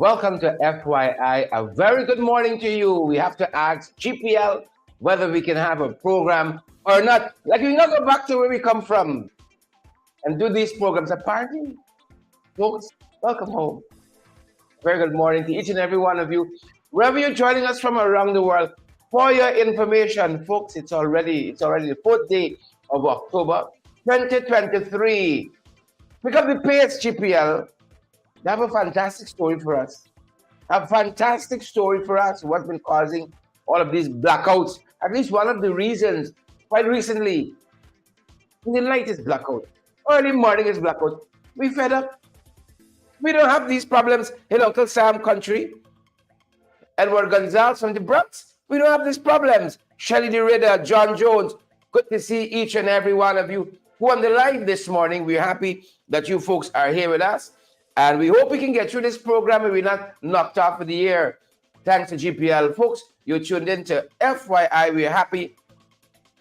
Welcome to FYI. A very good morning to you. We have to ask GPL whether we can have a program or not. Like, we not go back to where we come from and do these programs. Apparently, folks, welcome home. Very good morning to each and every one of you. Wherever you're joining us from around the world, for your information, folks, it's already the fourth day of October 2023. Pick up the pace, GPL. They have a fantastic story for us. A fantastic story for us. What's been causing all of these blackouts? At least one of the reasons, quite recently, in the night is blackout. Early morning is blackout. We fed up. We don't have these problems in Uncle Sam country. Edward Gonzalez from the Bronx. We don't have these problems. Shelly the Ridder, John Jones. Good to see each and every one of you who on the live this morning. We're happy that you folks are here with us. And we hope we can get through this program and we're not knocked off for the year. Thanks to GPL. Folks, you tuned in to FYI. We're happy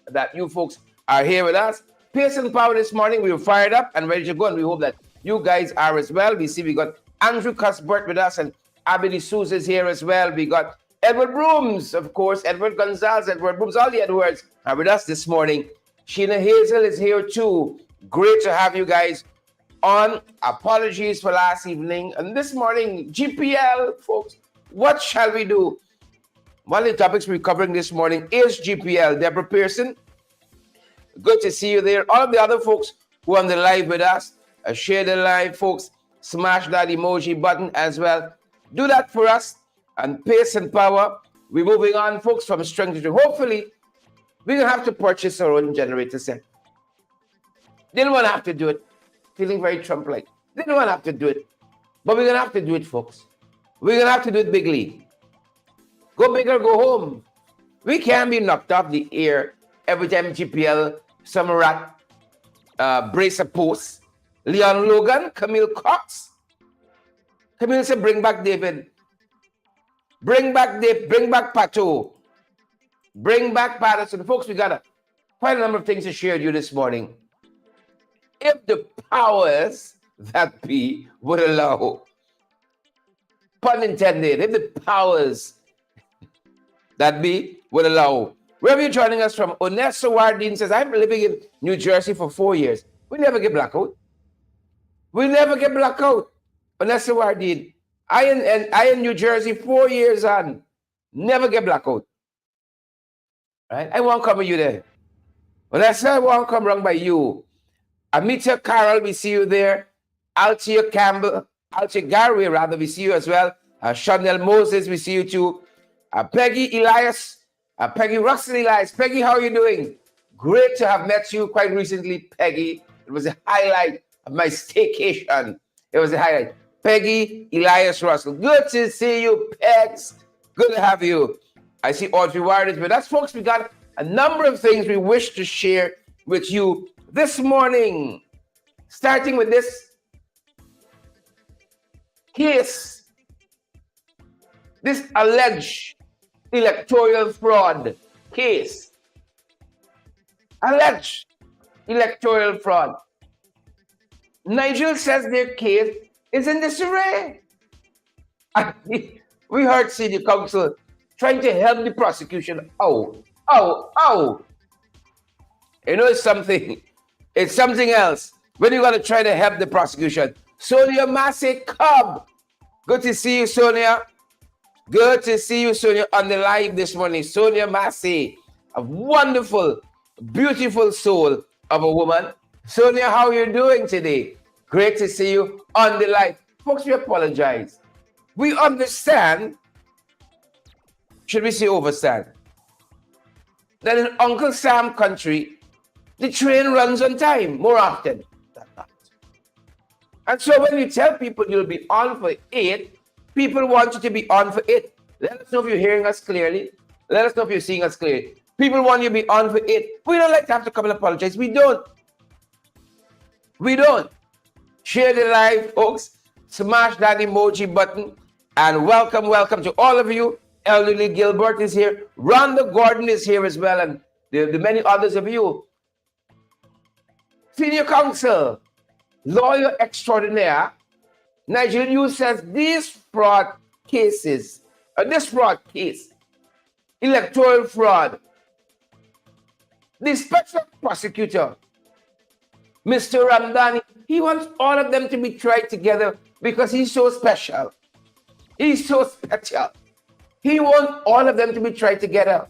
that you folks are here with us. Pace and Power this morning. We were fired up and ready to go. And we hope that you guys are as well. We see we got Andrew Cuthbert with us and Abby D'Souza is here as well. We got Edward Brooms, of course. Edward Gonzalez, Edward Brooms. All the Edwards are with us this morning. Sheena Hazel is here too. Great to have you guys on. Apologies for last evening. And this morning, GPL, folks, what shall we do? One of the topics we're covering this morning is GPL. Deborah Pearson, good to see you there. All of the other folks who are on the live with us, share the live, folks. Smash that emoji button as well. Do that for us. And pace and power. We're moving on, folks, from strength to strength. Hopefully, we don't have to purchase our own generator set. Didn't want to have to do it. Feeling very Trump-like. Didn't want to have to do it. But we're going to have to do it, folks. We're going to have to do it bigly. Go big or go home. We can't be knocked off the air every time GPL, some rat, brace a post. Leon Logan, Camille Cox. Camille said, bring back David. Bring back Dave. Bring back Pato. Bring back Patterson. Folks, we got quite a number of things to share with you this morning. If the powers that be would allow, pun intended, if the powers that be would allow. Wherever you're joining us from, Onessa Wardine says, I've been living in New Jersey for 4 years. We never get blackout. We never get blackout. Onessa Wardine, I in New Jersey 4 years on, never get blackout. Right? I won't come with you there. Onessa, I won't come wrong by you. Amita Carroll, we see you there. Altia Campbell, Altia Garway, rather, we see you as well. Chanel Moses, we see you too. Peggy Elias, Peggy Russell Elias. Peggy, how are you doing? Great to have met you quite recently, Peggy. It was a highlight of my staycation. It was a highlight. Peggy Elias Russell. Good to see you, Pegs. Good to have you. I see Audrey Ward is with us. Folks, we got a number of things we wish to share with you this morning, starting with this case, this alleged electoral fraud case. Alleged electoral fraud. Nigel says their case is in disarray. We heard City Council trying to help the prosecution. Oh. You know, it's something else when you got to try to help the prosecution. Sonia Massey Cobb. Good to see you, Sonia. Good to see you, Sonia, on the live this morning. Sonia Massey, a wonderful, beautiful soul of a woman. Sonia, how are you doing today? Great to see you on the live. Folks, we apologize. We understand, should we say overstand, that in Uncle Sam country, the train runs on time more often than not. And so when you tell people you'll be on for 8, people want you to be on for 8. Let us know if you're hearing us clearly. Let us know if you're seeing us clearly. People want you to be on for 8. We don't like to have to come and apologize. We don't. We don't. Share the live, folks. Smash that emoji button. And welcome to all of you. Elderly Gilbert is here. Rhonda Gordon is here as well. And the many others of you. Senior counsel, lawyer extraordinaire, Nigel News says these fraud cases, this fraud case, electoral fraud, the special prosecutor, Mr. Ramdani, he wants all of them to be tried together because he's so special. He's so special. He wants all of them to be tried together.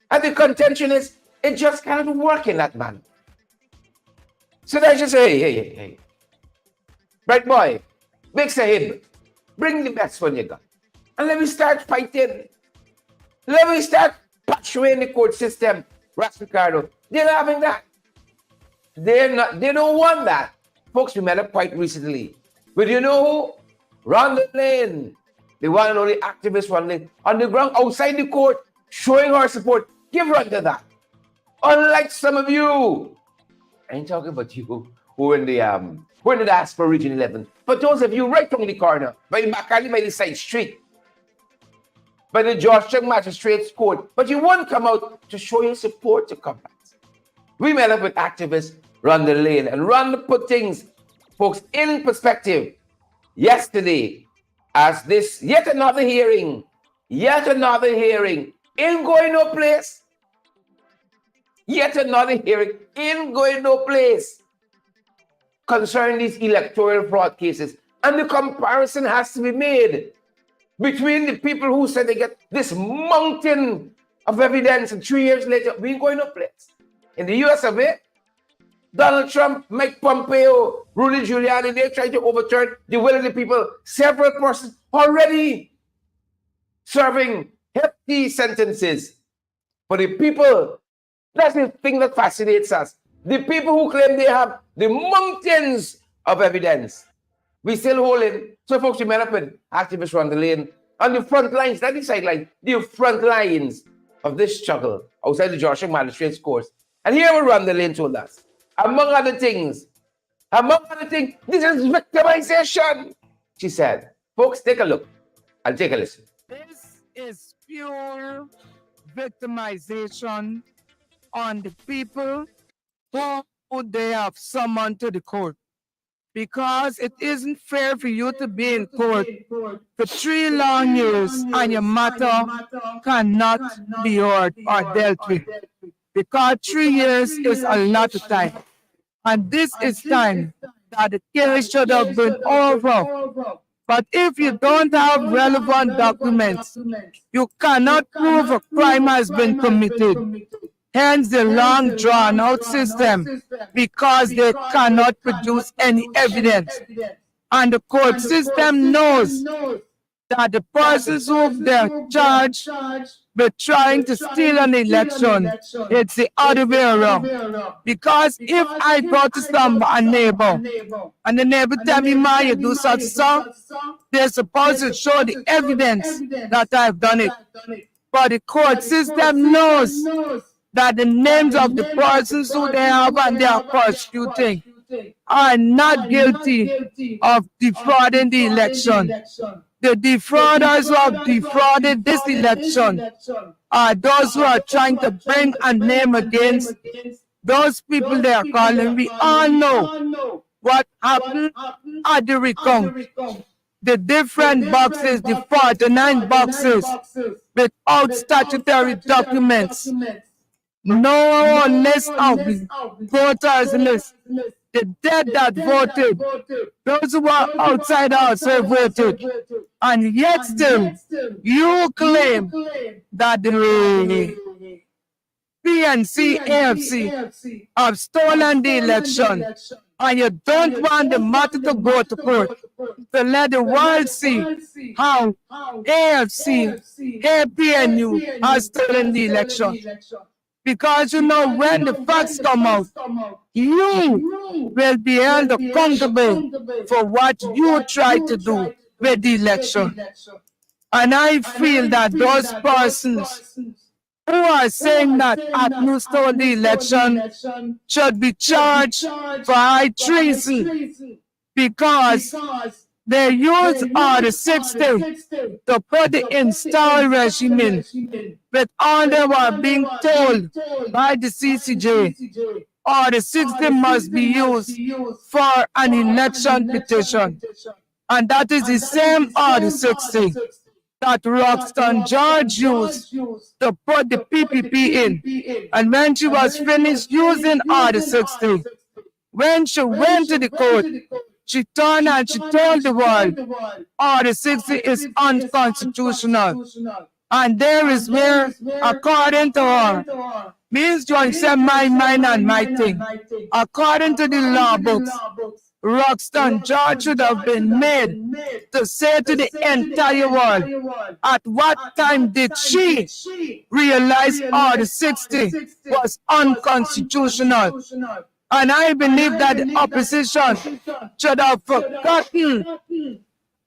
And the contention is, it just cannot work in that man. So they just say, hey. Right boy, big sahib, bring the best one you got. And let me start fighting. Let me start patching the court system. Ras Ricardo, they're not having that. They don't want that. Folks, we met up quite recently. But you know who? Rhonda Lane, the one and only activist Rhonda Lane, on the ground outside the court, showing her support. Give Rhonda that. Unlike some of you, I ain't talking about you who in the diaspora region 11. But those of you right on the corner, by the back alley, by the side street, by the Georgetown Magistrates Court, but you won't come out to show your support to combat. We met up with activist Rhonda Lane, and Rhonda put things, folks, in perspective yesterday as this yet another hearing ain't going no place. Yet another hearing ain't going no place concerning these electoral fraud cases. And the comparison has to be made between the people who said they get this mountain of evidence and 3 years later, we ain't going no place. In the US of A, Donald Trump, Mike Pompeo, Rudy Giuliani, they tried to overturn the will of the people. Several persons already serving hefty sentences. For the people, that's the thing that fascinates us. The people who claim they have the mountains of evidence, we still holding. So folks, we met up with activists Rhonda Lane on the front lines, not the sideline, the front lines of this struggle outside the Georgetown Magistrates Court. And here what Rhonda Lane told us. Among other things, this is victimization, she said. Folks, take a look and take a listen. This is pure victimization on the people who they have summoned to the court. Because it isn't fair for you to be in court for 3 long years and your matter cannot be heard or dealt with. Because 3 years is a lot of time. And this is time that the case should have been over. But if you don't have relevant documents, you cannot prove a crime has been committed. Hence the long drawn out system, because they cannot produce any evidence. And the court system knows that the persons who they're charged with trying to steal an election, it's the other way around. Because if I go to a neighbor, and the neighbor tell me, ma, you do such and such, they're supposed to show the evidence that I've done it. But the court system knows that the names of the persons who they have and they are prosecuting are not guilty of defrauding the election. The defrauders who have defrauded this election are those who are trying to bring a name against those people they are calling. We all know what happened at the recount. The different boxes, the 49 boxes without statutory documents. No list of voters list. The dead that voted, those who were outside house voted. And yet still, you claim that the PNC, AFC have stolen the election. And you don't want the matter to go to court to let the world see how AFC, APNU has stolen the election. Because you know, when the facts come out, you will be held accountable for what you tried to do with the election. And I feel that those persons who are saying that APNU stole the election should be charged for high treason, because they used Order 60 to put the installed regime in, but all they were being told by the CCJ or the 60 must be used for an election petition. And that is the same Order 60 that Roxton George used to put the PPP in. And when she was finished using Order 60, when she went to the court, she turned and she told the world, Order 60 is unconstitutional. And there is where, according to her, means you said my mind and my thing. According to the law books, Roxton George should have been made to say to the entire world, at what time did she realize Order 60 was unconstitutional? And I believe that the opposition should have forgotten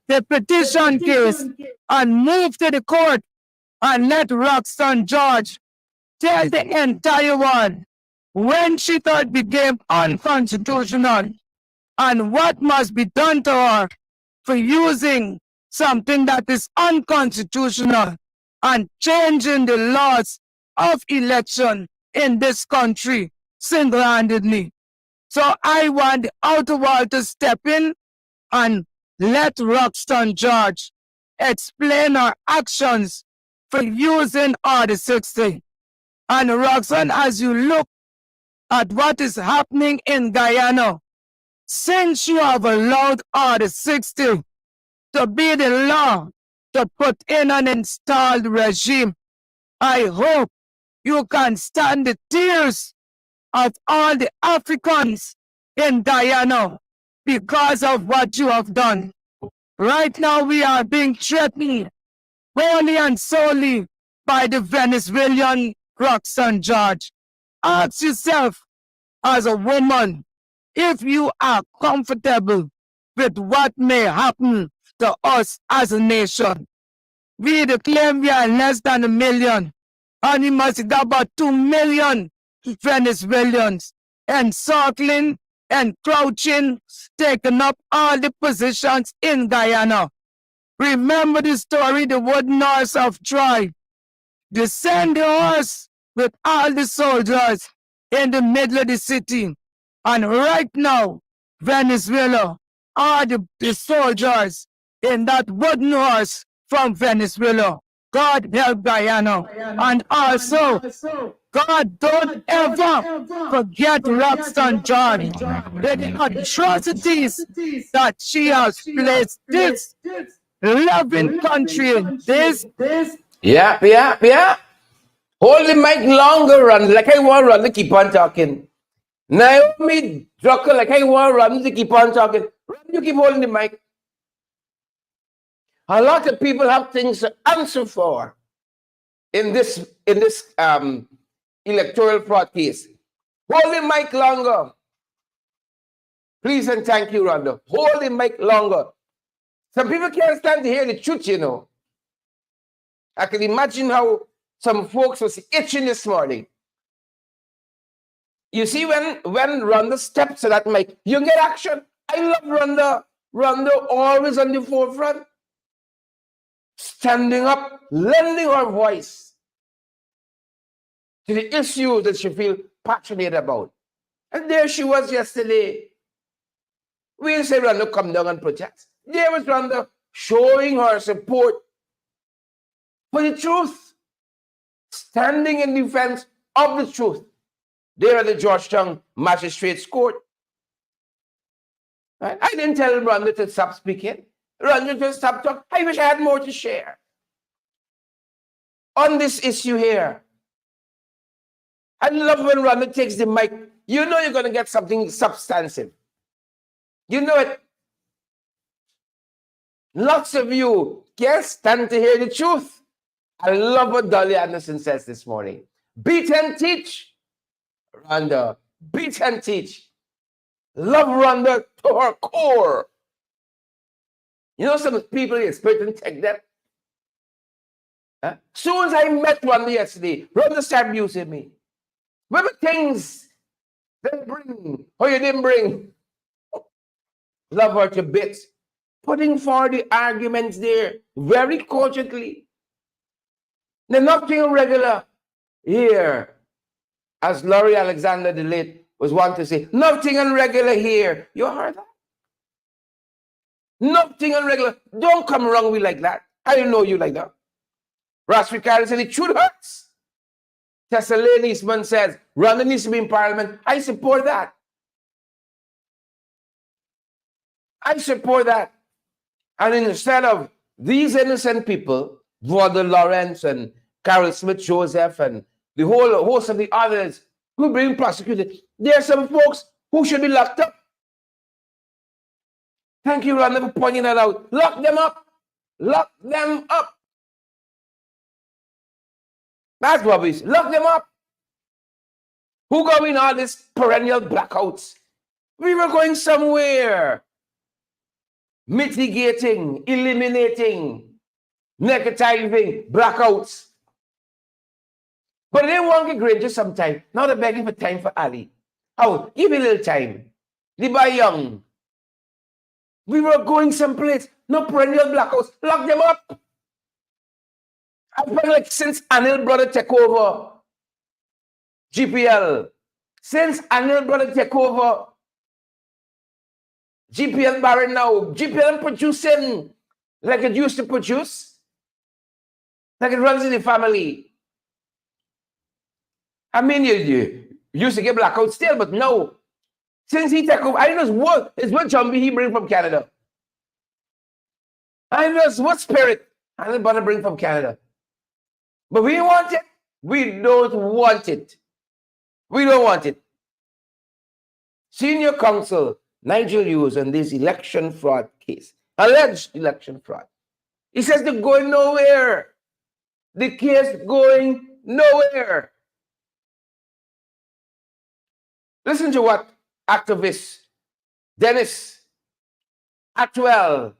the petition case and moved to the court and let Roxton George tell the entire world when she thought it became unconstitutional and what must be done to her for using something that is unconstitutional and changing the laws of election in this country single-handedly. So I want the outer world to step in and let Roxton George explain her actions for using Order 60. And Roxanne, as you look at what is happening in Guyana, since you have allowed Order 60 to be the law to put in an installed regime, I hope you can stand the tears of all the Africans in Guyana because of what you have done. Right now we are being threatened wholly and solely by the Venezuelan Roxanne George. Ask yourself as a woman if you are comfortable with what may happen to us as a nation. We claim we are less than 1 million, and we must have about 2 million Venezuelans encircling and crouching, taking up all the positions in Guyana. Remember the story, the wooden horse of Troy. They send the horse with all the soldiers in the middle of the city. And right now, Venezuela are the soldiers in that wooden horse from Venezuela. God help Guyana. And also, God don't ever forget Roxanne George. The atrocities that she has placed this loving country in. This. Yeah. Hold the mic longer, run. Like I want run to keep on talking. Naomi Drucker, like I want run to keep on talking. Run, you keep holding the mic. A lot of people have things to answer for in this electoral fraud case. Hold the mic longer. Please and thank you, Rhonda. Hold the mic longer. Some people can't stand to hear the truth, you know. I can imagine how some folks was itching this morning. You see, when Rhonda steps to that mic, you get action. I love Rhonda. Rhonda always on the forefront, standing up, lending her voice to the issues that she feels passionate about. And there she was yesterday. We didn't say Rhonda come down and protest. There was Rhonda showing her support for the truth, standing in defense of the truth. There at the Georgetown Magistrates Court. Right? I didn't tell Rhonda to stop speaking. Rhonda to stop talking. I wish I had more to share on this issue here. I love when Rhonda takes the mic. You know you're going to get something substantive. You know it. Lots of you can't stand to hear the truth. I love what Dolly Anderson says this morning. Beat and teach, Rhonda. Beat and teach. Love Rhonda to her core. You know some people expect to take that. Soon as I met Rhonda yesterday, Rhonda started abusing me. Remember things they bring, or you didn't bring. Love her to bits. Putting forward the arguments there very cogently. There's nothing regular here. As Laurie Alexander, the late was one to say, nothing irregular here. You heard that? Nothing irregular. Don't come around with like that. I didn't know you like that. Ross Ricardo said it truly hurts. Tessa Lane Eastman says, Rwanda needs to be in parliament. I support that. I support that. And instead of these innocent people, Vaughn Lawrence and Carol Smith Joseph and the whole host of the others who are being prosecuted, there are some folks who should be locked up. Thank you, Rwanda, for pointing that out. Lock them up. Lock them up. That's what we say. Lock them up. Who got in all these perennial blackouts? We were going somewhere. Mitigating, eliminating, negativing blackouts. But they want to get great just some time. Now they're begging for time for Ali. Oh, give me a little time. They buy young. We were going someplace. No perennial blackouts. Lock them up. I felt like since Anil brother take over GPL, since Anil brother take over GPL barren now, GPL producing like it used to produce, like it runs in the family. I mean, you used to get blackout still, but no. Since he took over, I know what Jumbie he bring from Canada. I know what spirit Anil brother bring from Canada. But we want it. We don't want it. We don't want it. Senior counsel Nigel Hughes on this election fraud case, alleged election fraud. He says they're going nowhere. The case going nowhere. Listen to what activist Dennis Atwell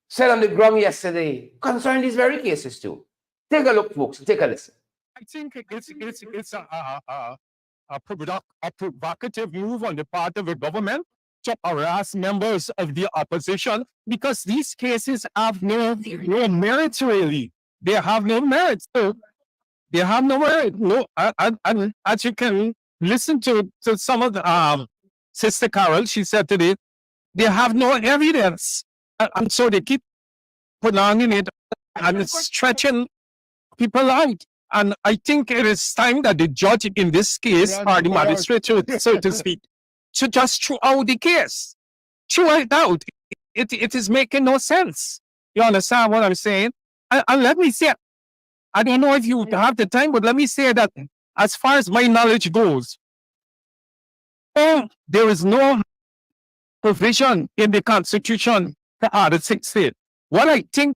said on the ground yesterday concerning these very cases too. Take a look, folks. Take a listen. I think it's a provocative move on the part of the government to harass members of the opposition because these cases have no merit really. They have no merit. So they have no merit. No, and as you can listen to some of the Sister Carol, she said today, they have no evidence, and so they keep prolonging it and stretching people out. And I think it is time that the judge in this case, or the magistrate, so to speak, to just throw out the case. Throw it out. It is making no sense. You understand what I'm saying? And let me say, I don't know if you have the time, but let me say that as far as my knowledge goes, there is no provision in the Constitution for Article 6. What I think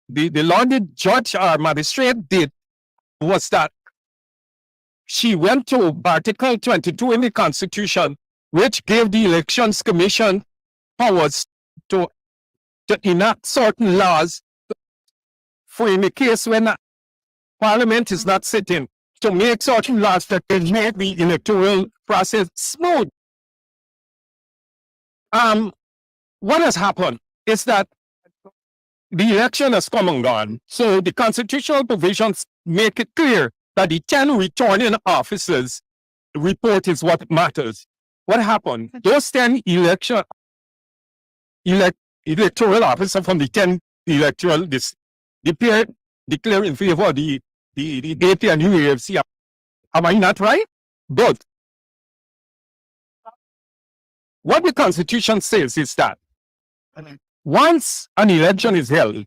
the learned judge or magistrate did was that she went to Article 22 in the Constitution, which gave the Elections Commission powers to enact certain laws for in the case when Parliament is not sitting, to make certain laws that can make the electoral process smooth. What has happened is that the election has come and gone. So the constitutional provisions make it clear that the 10 returning officers report is what matters. What happened? Those 10 electoral officers from the 10 electoral declare in favor of the AP and UAFC. Am I not right? But what the Constitution says is that once an election is held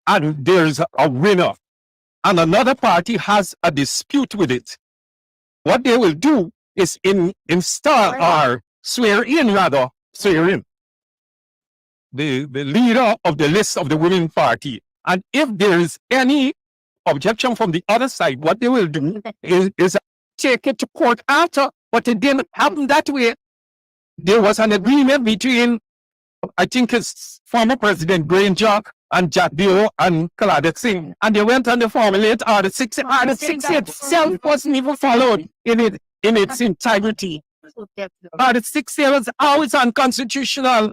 and there's a winner and another party has a dispute with it, what they will do is install or swear in the leader of the list of the winning party. And if there is any objection from the other side, what they will do is take it to court after, but it didn't happen that way. There was an agreement between, I think it's former President Granger and Jagdeo and Kaladat Singh, and they went on to formulate Article 6. Article 6 itself wasn't even followed in its integrity. Article 6 was always unconstitutional,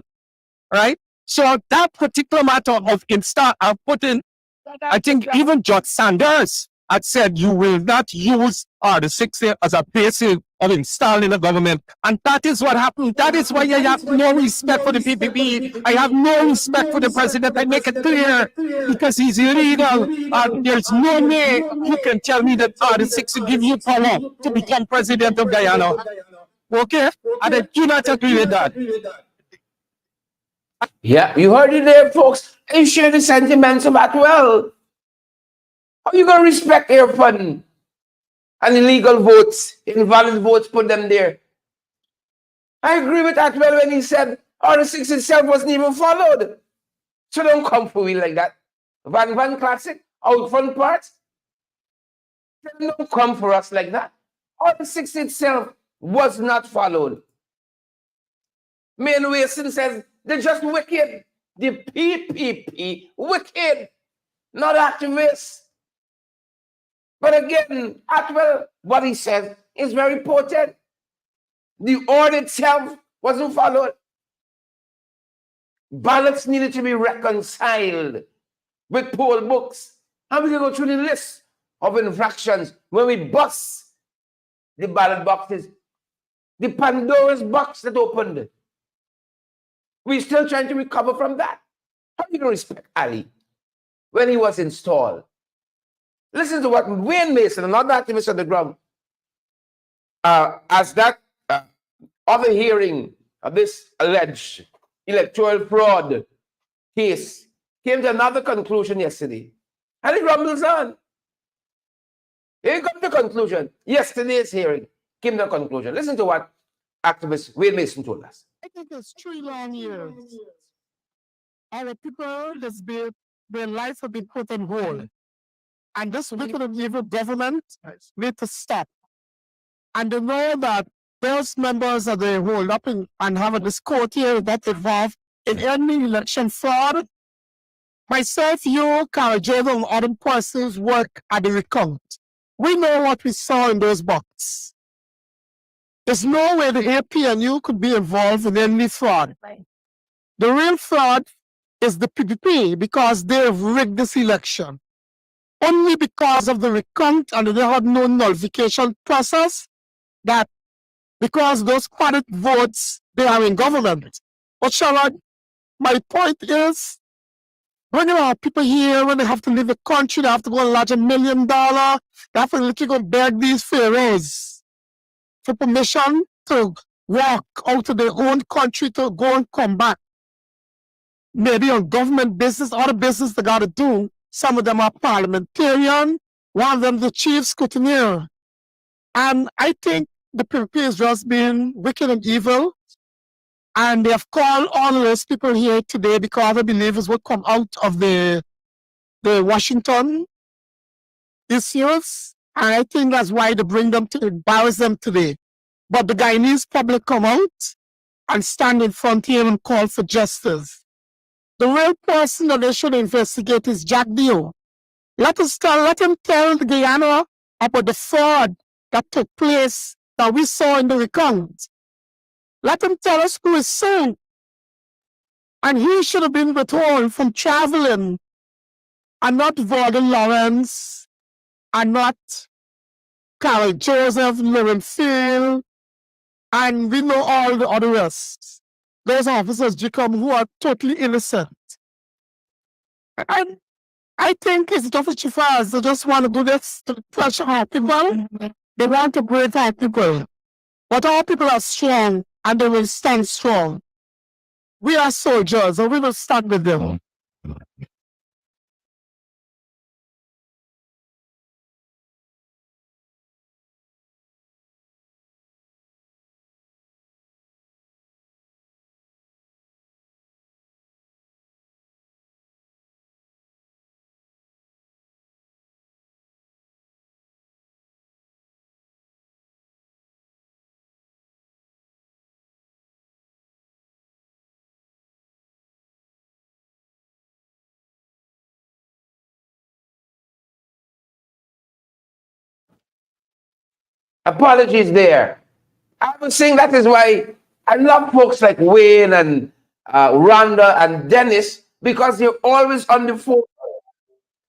right? So that particular matter of putting, I think even Judge Sanders had said you will not use the 6 year as a basis of installing a government. And that is what happened. That is why I have no respect for the PPP. I have no respect for the president. I make it clear because he's illegal. There's no way you can tell me that the 6 will give you power to become president of Guyana. Okay? And I do not agree with that. Yeah, you heard it there, folks. You share the sentiments of Atwell. How you gonna respect air fund and illegal votes, invalid votes, put them there? I agree with Atwell when he said R6 itself wasn't even followed. So don't come for me like that. Van Classic, out front parts. Don't come for us like that. R6 itself was not followed. Main Wilson says they're just wicked. The PPP, wicked, not activists. But again, Atwell, what he says is very potent. The order itself wasn't followed. Ballots needed to be reconciled with poll books. And we can go through the list of infractions when we bust the ballot boxes. The Pandora's box that opened. We're still trying to recover from that. How do you respect Ali when he was installed? Listen to what Wayne Mason, another activist on the ground, as that other hearing of this alleged electoral fraud case came to another conclusion yesterday. And it rumbles on. He got to the conclusion. Yesterday's hearing came to a conclusion. Listen to what activist Wayne Mason told us. I think it's 3 long years. Our people, their lives have been put on hold. And this wicked and evil government need to stop. And they know that those members that they hold up and have this court here that involved in any election fraud, myself, you, Carl Javel, and other persons work at the recount. We know what we saw in those boxes. There's no way the AP and you could be involved in any fraud. The real fraud is the PPP because they've rigged this election. Only because of the recount and they had no nullification process that because those qualified votes, they are in government. But Sherrod, my point is, when you have people here, when they have to leave the country, they have to go and lodge $1 million, they have to literally go beg these pharaohs for permission to walk out of their own country to go and come back. Maybe on government business, other business they got to do. Some of them are parliamentarian, one of them the chief scrutineer. And I think the PPP is just being wicked and evil. And they have called all those people here today because I believe is what come out of the Washington issues. And I think that's why they bring them to embarrass them today. But the Guyanese public come out and stand in front here and call for justice. The real person that they should investigate is Jack Dio. Let him tell the Guyana about the fraud that took place that we saw in the recount. Let him tell us who is sued. And he should have been withheld from traveling and not Gordon Lawrence and not Carol Joseph, Lauren Field, and we know all the other rest. Those officers, Jacob, who are totally innocent. And I think it's just chiefs. They just want to do this to pressure our people. They want to break our people. But our people are strong and they will stand strong. We are soldiers and we will stand with them. Apologies there. I was saying that is why I love folks like Wayne and Rhonda and Dennis because they're always on the phone.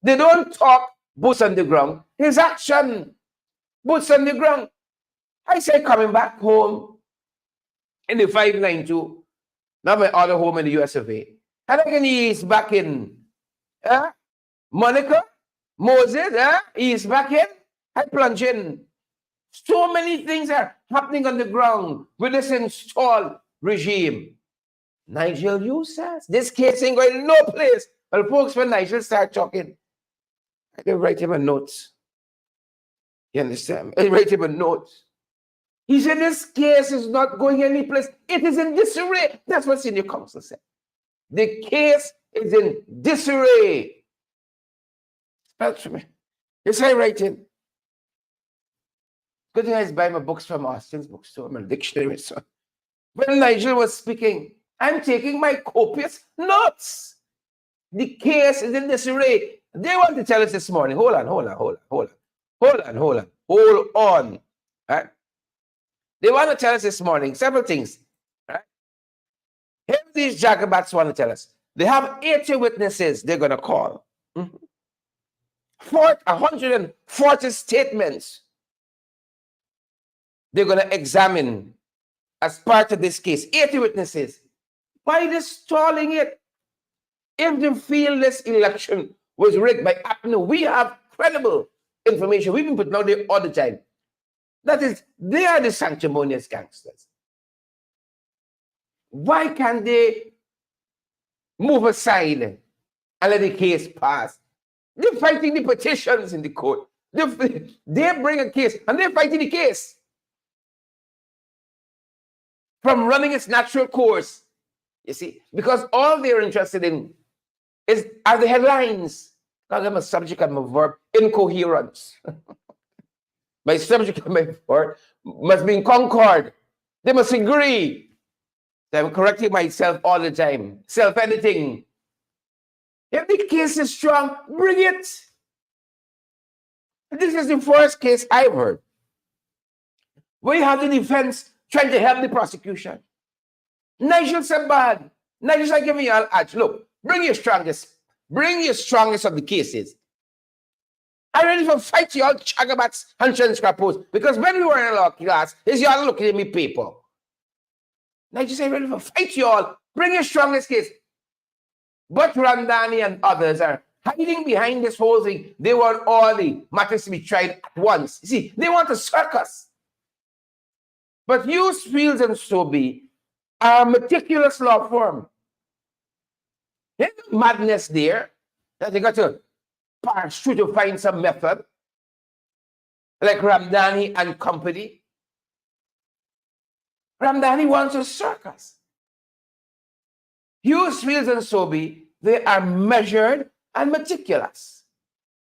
They don't talk boots on the ground. His action, boots on the ground. I say coming back home in the 592, not my other home in the US of A. And again, he's back in Monica, Moses, he's back in, I plunge in. So many things are happening on the ground with this installed regime. Nigel, you says this case ain't going no place. Well, folks, when Nigel start talking, I can write him a note. You understand? I write him a note. He said this case is not going any place. It is in disarray. That's what senior counsel said. The case is in disarray. Spell to me. Yes, I write it. Good thing I buy my books from Austin's bookstore, my dictionary. So when Nigel was speaking, I'm taking my copious notes. The case is in disarray. They want to tell us this morning. Hold on. Right? They want to tell us this morning several things. Right? Here these jacobats want to tell us. They have 80 witnesses they're going to call. 140 statements they're going to examine as part of this case. 80 witnesses. Why are they stalling it? If they feel this election was rigged by APNU, we have credible information. We've been putting out there all the time. That is, they are the sanctimonious gangsters. Why can't they move aside and let the case pass? They're fighting the petitions in the court. They bring a case and they're fighting the case from running its natural course. You see, because all they're interested in are the headlines. Because I'm a subject and my verb, incoherence. My subject and my verb must be in concord. They must agree. So I'm correcting myself all the time. Self-editing. If the case is strong, bring it. This is the first case I've heard. We have the defense trying to help the prosecution. Nigel said bad. Nigel said, give me all edge. Look, bring your strongest of the cases. I'm ready to fight you all chagabats and transcripers, because when we were in a law class, is y'all looking at me paper. Nigel said, I'm ready to fight you all. Bring your strongest case. But Ramdani and others are hiding behind this whole thing. They want all the matters to be tried at once. You see, they want a circus. But Hughes, Fields, and Sobey are a meticulous law firm. There's madness there that they got to parse through to find some method, like Ramdani and company. Ramdani wants a circus. Hughes, Fields, and Sobey, they are measured and meticulous.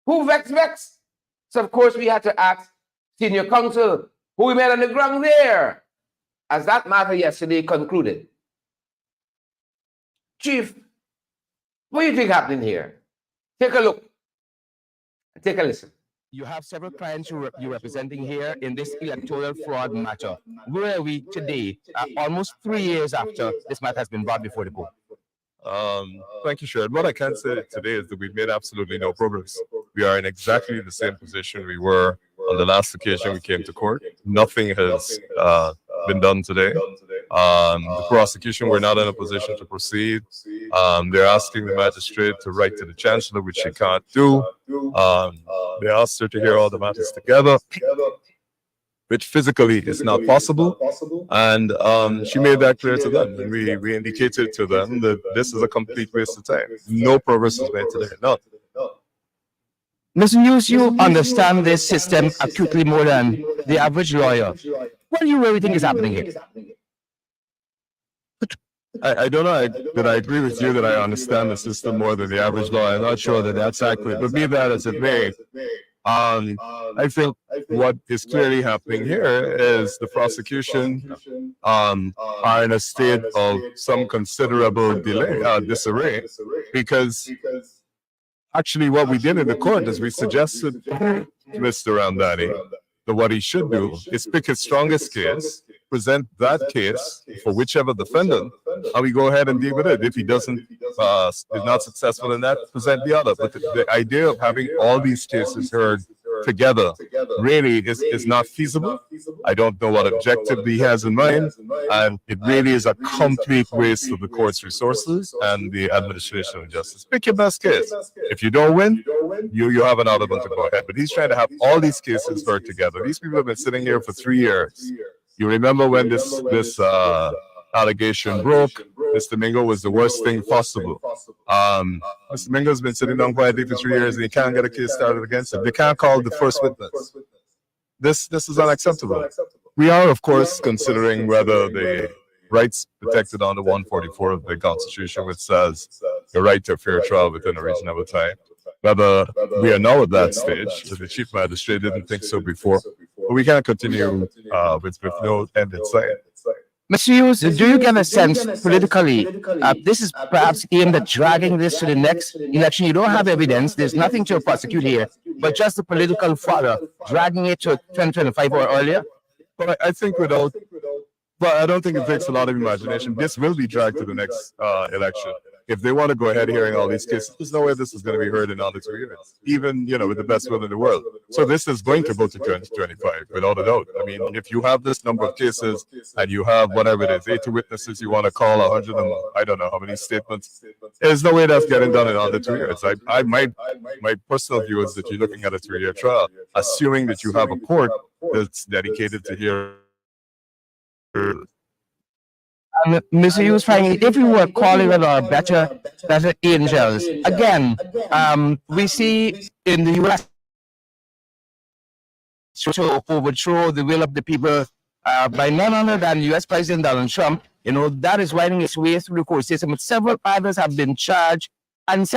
Who vex? So, of course, we had to ask senior counsel who we met on the ground there, as that matter yesterday concluded. Chief, what do you think happening here? Take a look. Take a listen. You have several clients you're representing here in this electoral fraud matter. Where are we today, almost 3 years after this matter has been brought before the court? Thank you, Sharon. What I can say today is that we've made absolutely no progress. We are in exactly the same position we were on the last occasion we came to court. Nothing has been done today. The prosecution were not in a position to proceed. They're asking the magistrate to write to the chancellor, which she can't do. They asked her to hear all the matters together, which physically is not possible. And she made that clear to them. And we indicated to them that this is a complete waste of time. No progress is made today. None. Mr. Hughes, you understand this system acutely more than the average lawyer. What do you really think is happening here? I don't know that I agree with you that I understand the system more than the average lawyer. I'm not sure that that's accurate, but be that as it may, I think what is clearly happening here is the prosecution are in a state of some considerable disarray, because actually what we did in the court is we suggested to Mr. Ramdani that what he should do is pick his strongest case, present that case for whichever defendant, and we go ahead and deal with it. If he doesn't is not successful in that, present the other. But the idea of having all these cases heard together really is not feasible. I don't know what objective he has in mind, and it really is a complete waste of the court's resources and the administration of justice. Pick your best case. If you don't win, you have another one to go ahead. But he's trying to have all these cases heard together. These people have been sitting here for 3 years. You remember when this allegation broke? Mr. Mingo was the worst thing possible. Mr. Mingo's been sitting down quietly for 3 years and he can't get a case started against him. They can't call the first witness. This is unacceptable. We are, of course, considering whether the rights protected under 144 of the Constitution, which says the right to a fair trial within a reasonable time, whether we are now at that stage. The chief magistrate didn't think so before, but we can't continue with no end in sight. Mr. Hughes, do you get a sense politically, this is perhaps aimed at dragging this to the next election? You don't have evidence, there's nothing to prosecute here, but just the political fodder, dragging it to 2025 or earlier? But I think I don't think it takes a lot of imagination. This will be dragged to the next election. If they want to go ahead hearing all these cases, there's no way this is going to be heard in under 2 years, even, with the best will in the world. So this is going to go to 2025, without a doubt. I mean, if you have this number of cases and you have whatever it is, 80 witnesses you want to call, 100 and I don't know how many statements, there's no way that's getting done in under 2 years. My personal view is that you're looking at a 3-year trial, assuming that you have a court that's dedicated to hear. Mr. Hughes, finally, if you were calling it our better angels, again, we see in the U.S. to overthrow the will of the people by none other than U.S. President Donald Trump. That is winding its way through the court system. Several others have been charged and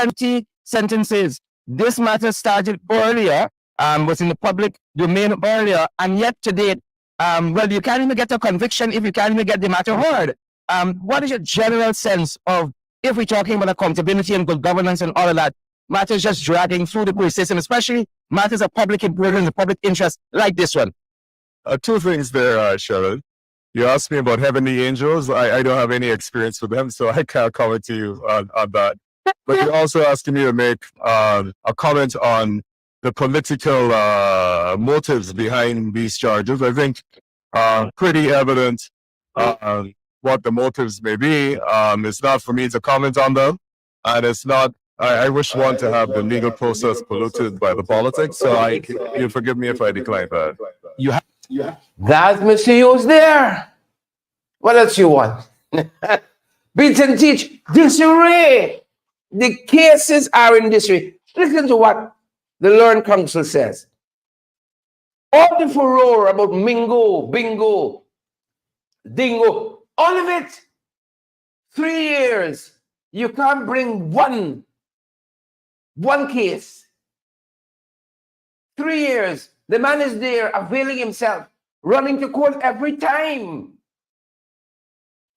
sentences. This matter started earlier, was in the public domain earlier, and yet to date, you can't even get a conviction if you can't even get the matter heard. What is your general sense of, if we're talking about accountability and good governance and all of that, matters just dragging through the court system, especially matters of public importance and public interest like this one? Two things there, Cheryl. You asked me about heavenly angels. I don't have any experience with them, so I can't comment to you on that. But you're also asking me to make a comment on the political motives behind these charges. I think pretty evident what the motives may be. It's not for me to comment on them, and it's not. I wish one to have the legal process polluted by the politics. So you forgive me if I decline that. That's Mr. Hughes there. What else you want? Beat and teach disarray. The cases are in disarray. Listen to what the Learned Counsel says. All the furore about Mingo, Bingo, Dingo, all of it. 3 years. You can't bring one case. 3 years. The man is there availing himself, running to court every time.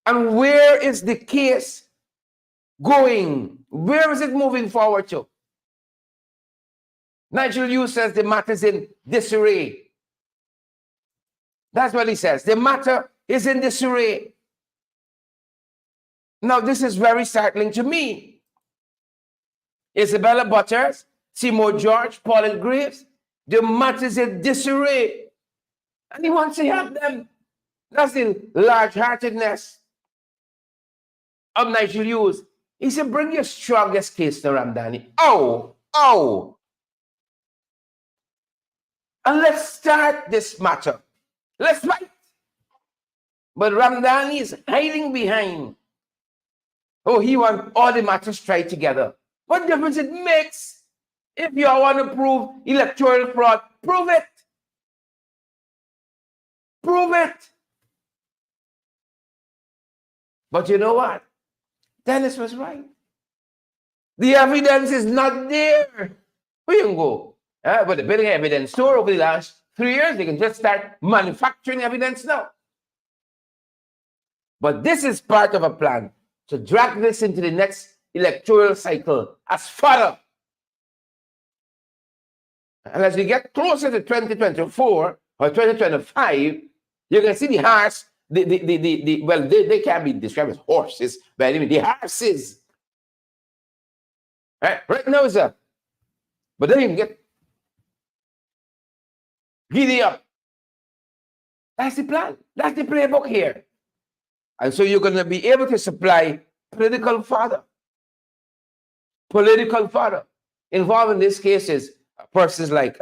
And where is the case going? Where is it moving forward to? Nigel Hughes says the matter is in disarray. That's what he says. The matter is in disarray. Now, this is very startling to me. Isabella Butters, Seymour George, Pauline Graves, the matter is in disarray. And he wants to help them. That's the large-heartedness of Nigel Hughes. He said, bring your strongest case to Ramdani. Oh. And let's start this matter. Let's fight. But Ramdani is hiding behind. He wants all the matters tried together. What difference it makes? If you want to prove electoral fraud, prove it. Prove it. But you know what? Dennis was right. The evidence is not there. Where you can go? But the building evidence store over the last 3 years, they can just start manufacturing evidence now. But this is part of a plan to drag this into the next electoral cycle as fodder. And as we get closer to 2024 or 2025, you can see the horse, they can't be described as horses, but I mean the horses Right now, sir. But then you get giddy up. That's the plan. That's the playbook here. And so you're going to be able to supply political fodder. Political fodder. Involved in this case is persons like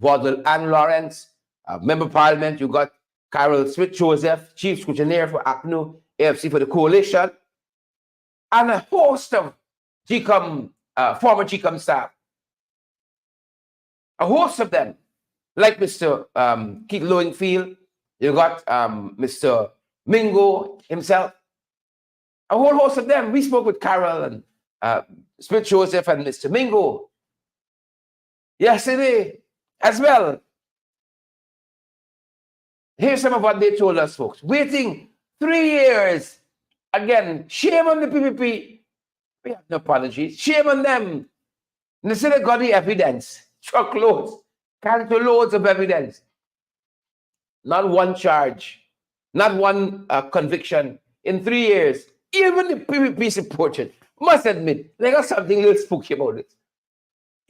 Vaudel Ann Lawrence, Member of Parliament. You got Carol Smith Joseph, Chief Scrutineer for ACNU, AFC for the coalition, and a host of GCOM, former GCOM staff. A host of them, like Mr. Keith Lowenfield. You got Mr. Mingo himself. A whole host of them. We spoke with Carol and Smith Joseph and Mr. Mingo yesterday as well. Here's some of what they told us, folks. Waiting 3 years. Again, shame on the PPP. We have no apologies. Shame on them. And they said they got the evidence. Truckloads, loads of evidence. Not one charge, not one conviction in 3 years. Even the PPP supporters must admit, they got something a little spooky about it.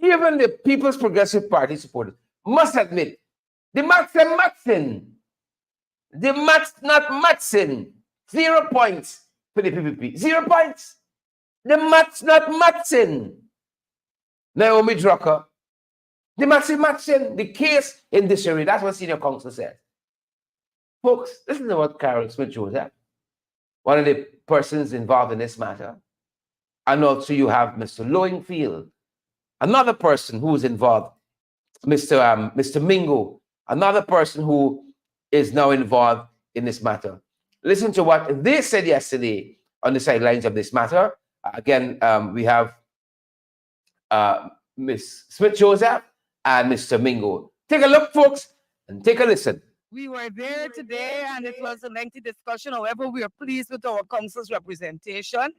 Even the People's Progressive Party supporters must admit, the maths are mathsing. The maths not mathsing. 0 points for the PPP. 0 points. The maths not mathsing. Naomi Drucker. The maths is mathsing. The case in disarray. That's what senior counsel said. Folks, listen to what Carol Smith Joseph, one of the persons involved in this matter. And also you have Mr. Lowenfield, another person who is involved, Mr. Mingo, another person who is now involved in this matter. Listen to what they said yesterday on the sidelines of this matter. Again, we have Ms. Smith Joseph and Mr. Mingo. Take a look, folks, and take a listen. We were there today and it was a lengthy discussion. However, we are pleased with our counsel's representation.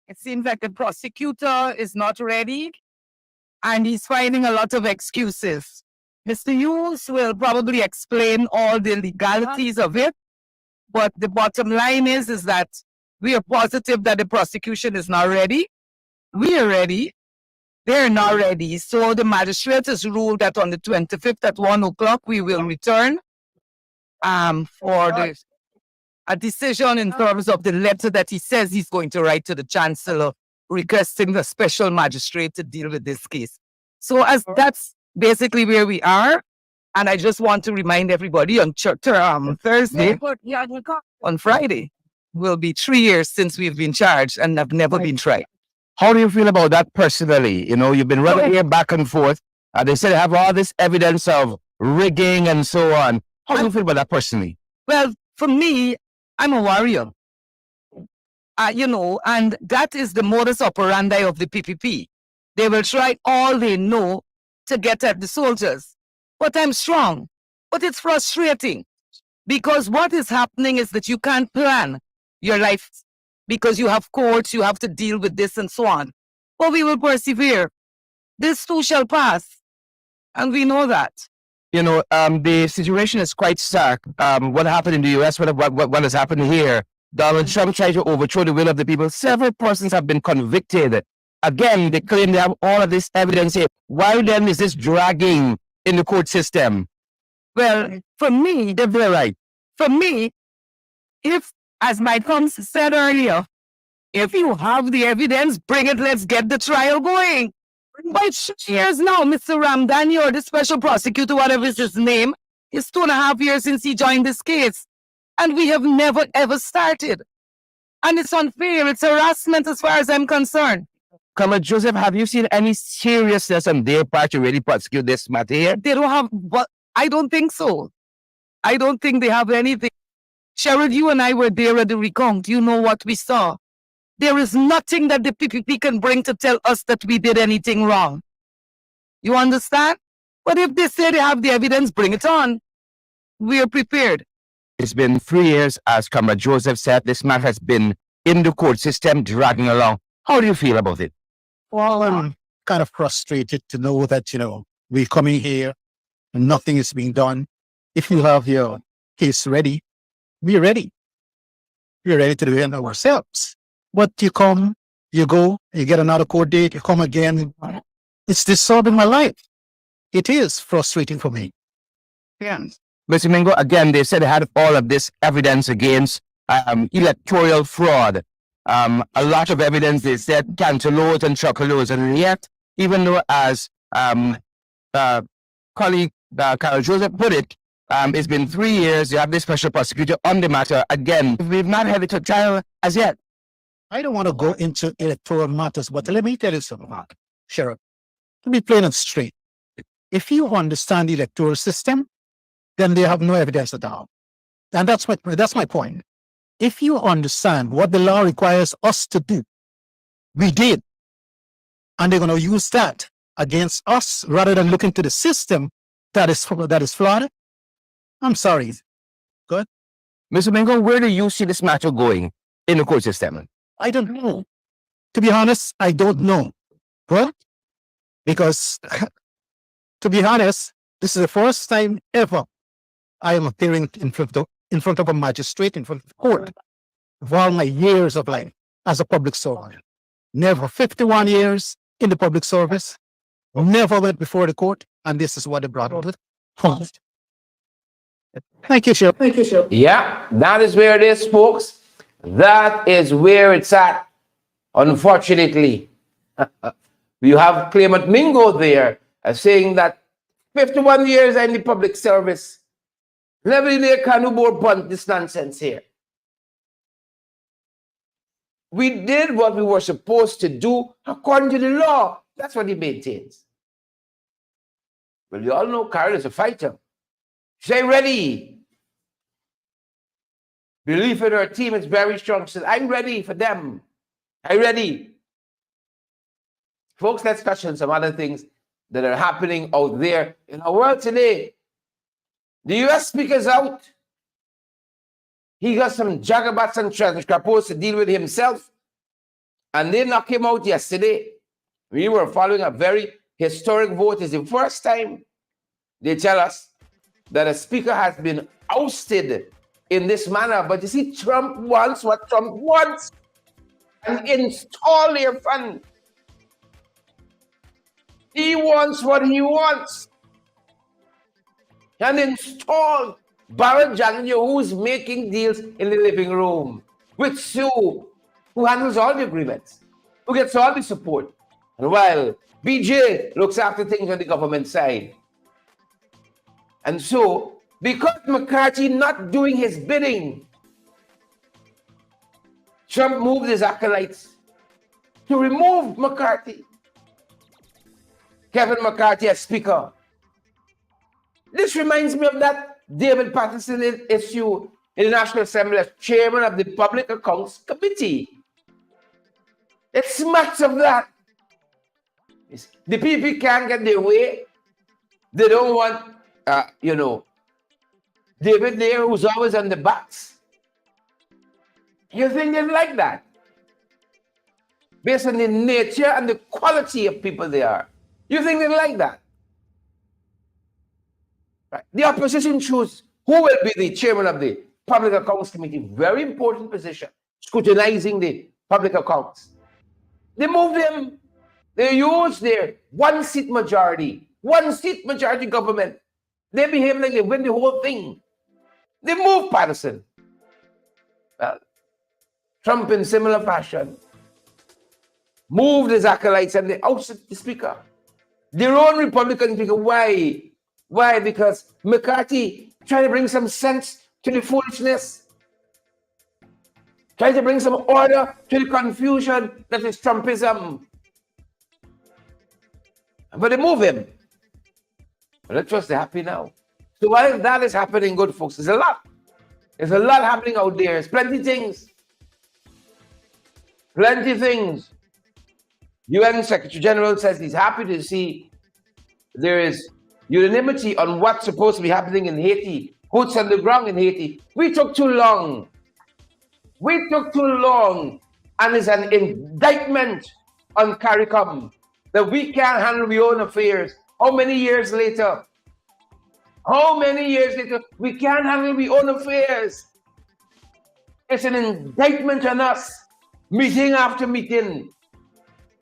It seems like the prosecutor is not ready and he's finding a lot of excuses. Mr. Hughes will probably explain all the legalities of it, but the bottom line is that we are positive that the prosecution is not ready. We are ready. They're not ready. So the magistrate has ruled that on the 25th at 1 o'clock, we will return for a decision in terms of the letter that he says he's going to write to the chancellor requesting the special magistrate to deal with this case. So as that's basically where we are. And I just want to remind everybody on Thursday, on Friday, will be 3 years since we've been charged and have never been tried. How do you feel about that personally? You know, you've been running here back and forth. They said they have all this evidence of rigging and so on. How do you feel about that personally? Well, for me, I'm a warrior. And that is the modus operandi of the PPP. They will try all they know to get at the soldiers. But I'm strong. But it's frustrating because what is happening is that you can't plan your life because you have courts, you have to deal with this and so on. But we will persevere. This too shall pass. And we know that. You know, the situation is quite stark. What happened in the US, what has happened here. Donald Trump tried to overthrow the will of the people. Several persons have been convicted. Again, they claim they have all of this evidence here. Why then is this dragging in the court system? Well, for me, If they're right. For me, if, as my counsel said earlier, if you have the evidence, bring it, let's get the trial going. But years now, Mr. Ramdani, or the special prosecutor, whatever is his name, it's 2.5 years since he joined this case. And we have never, ever started. And it's unfair. It's harassment as far as I'm concerned. Comrade Joseph, have you seen any seriousness on their part to really prosecute this matter here? They don't have, but I don't think so. I don't think they have anything. Cheryl, you and I were there at the recount. You know what we saw. There is nothing that the PPP can bring to tell us that we did anything wrong. You understand? But if they say they have the evidence, bring it on. We are prepared. It's been 3 years, as Comrade Joseph said. This matter has been in the court system, dragging along. How do you feel about it? Well, I'm kind of frustrated to know that, we're coming here and nothing is being done. If you have your case ready, we're ready. We're ready to defend ourselves. But you come You go, you get another court date, you come again. It's disturbing my life. It is frustrating for me. Yeah. Mr. Mingo, again, they said they had all of this evidence against electoral fraud. A lot of evidence, they said, cantaloupe and chocolate, and yet, even though as colleague Carol Joseph put it, it's been 3 years, you have this special prosecutor on the matter. Again, we've not had it to trial as yet. I don't want to go into electoral matters, but let me tell you something, Sheriff. To be plain and straight, if you understand the electoral system, then they have no evidence at all. And that's my point. If you understand what the law requires us to do, we did. And they're going to use that against us rather than look into the system that is flawed. I'm sorry. Good. Mr. Mingo, where do you see this matter going in the court system? I don't know. To be honest, I don't know. What? Because, to be honest, this is the first time ever I am appearing in front of a magistrate, in front of the court, of all my years of life as a public servant. Never 51 years in the public service, never went before the court, and this is what they brought out. Thank you, Sheriff. Thank you, Sheriff. Yeah, that is where it is, folks. That is where it's at. Unfortunately, you have claimant Mingo there saying that 51 years in the public service. Never there can bunt this nonsense here. We did what we were supposed to do according to the law. That's what he maintains. Well, you all know Carol is a fighter. She's ready. Belief in her team is very strong. She says, I'm ready for them. I'm ready. Folks, let's touch on some other things that are happening out there in our world today. The U.S. speaker's out. He got some jagabats and scrapos to deal with himself. And they knocked him out yesterday. We were following a very historic vote. It's the first time they tell us that a speaker has been ousted in this manner. But you see, Trump wants what Trump wants and install their fund. He wants what he wants and install Barrett Jr., who's making deals in the living room with Sue, who handles all the agreements, who gets all the support. And while BJ looks after things on the government side. And so, because McCarthy not doing his bidding, Trump moved his acolytes to remove McCarthy. Kevin McCarthy as speaker. This reminds me of that David Patterson issue in the National Assembly as chairman of the Public Accounts Committee. It smacks of that. The people can't get their way. They don't want, David there who's always on the backs. You think they like that? Based on the nature and the quality of people they are. You think they like that? Right. The opposition choose who will be the chairman of the Public Accounts Committee. Very important position. Scrutinizing the public accounts. They moved him. They used their one-seat majority government. They behave like they win the whole thing. They moved Patterson. Well, Trump in similar fashion moved his acolytes and they ousted the speaker. Their own Republican speaker. Why? Why? Because McCarthy trying to bring some sense to the foolishness. Trying to bring some order to the confusion that is Trumpism. But they move him. But let's just be happy now. So while that is happening, good folks, there's a lot. There's a lot happening out there. There's plenty things. Plenty things. UN Secretary General says he's happy to see there is unanimity on what's supposed to be happening in Haiti. Boots on the ground in Haiti. We took too long. We took too long. And it's an indictment on CARICOM that we can't handle our own affairs. How many years later? How many years later? We can't handle our own affairs. It's an indictment on us. Meeting after meeting.